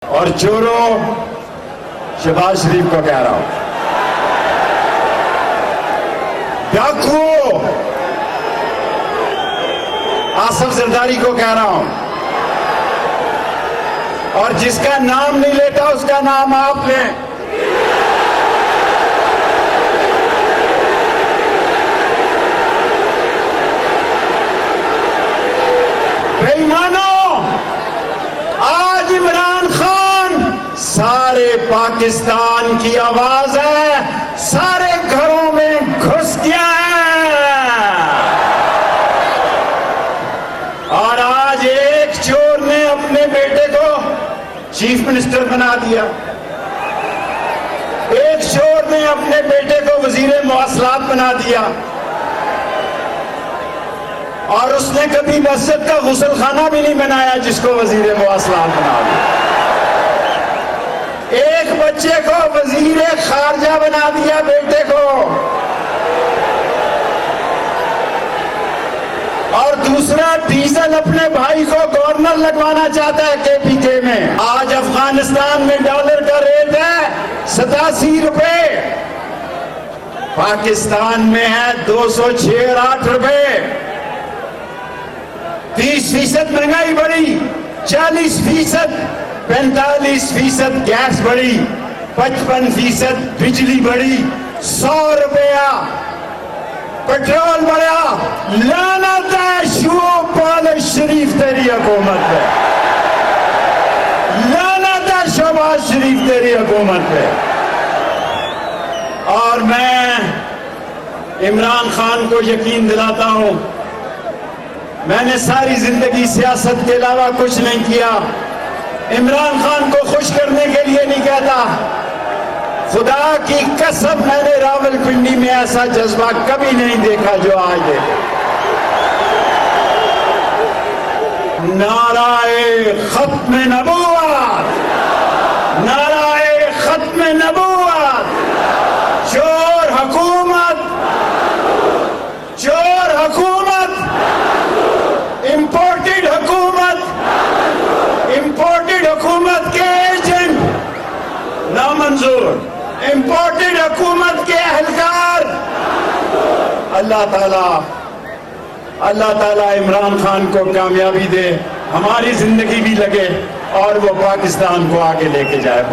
और चोरों, शहबाज शरीफ को कह रहा हूं, डाकुओं, आसिफ जरदारी को कह रहा हूं, और जिसका नाम नहीं लेता उसका नाम आप लें। बेईमानों, आज इमरान खान सारे पाकिस्तान की आवाज है, सारे घरों में घुस गया है। और आज एक चोर ने अपने बेटे को चीफ मिनिस्टर बना दिया, एक चोर ने अपने बेटे को वजीर मवासलात बना दिया, और उसने कभी मस्जिद का गुसल खाना भी नहीं बनाया जिसको वजीर मवासलात बना दिया। एक बच्चे को वजीर खारजा बना दिया, बेटे को, और दूसरा डीजल अपने भाई को गवर्नर लगवाना चाहता है केपीके में। आज अफगानिस्तान में डॉलर का रेट है 87 रुपए, पाकिस्तान में है 206 रुपए। 30% महंगाई बढ़ी, 40%, 45% गैस बढ़ी, 55% बिजली बढ़ी, 100 रुपया पेट्रोल बढ़ा। लानत है शहबाज शरीफ तेरी हुकूमत पे, लानत है शहबाज शरीफ तेरी हुकूमत पे। और मैं इमरान खान को यकीन दिलाता हूं, मैंने सारी जिंदगी सियासत के अलावा कुछ नहीं किया। इमरान खान को खुश करने के लिए नहीं कहता, खुदा की कसम मैंने रावलपिंडी में ऐसा जज्बा कभी नहीं देखा जो आज देखा। नाराए खत्म नबूवत, नाराए खत्म नबूवत, चोर हुकूमत, चोर हुकूमत, इंपोर्टेड हुकूमत, इंपोर्टेड हुकूमत के एजेंट नामंजूर, इंपोर्टेड हुकूमत के अहलकार। अल्लाह ताला इमरान खान को कामयाबी दे, हमारी जिंदगी भी लगे और वो पाकिस्तान को आगे लेके जाए।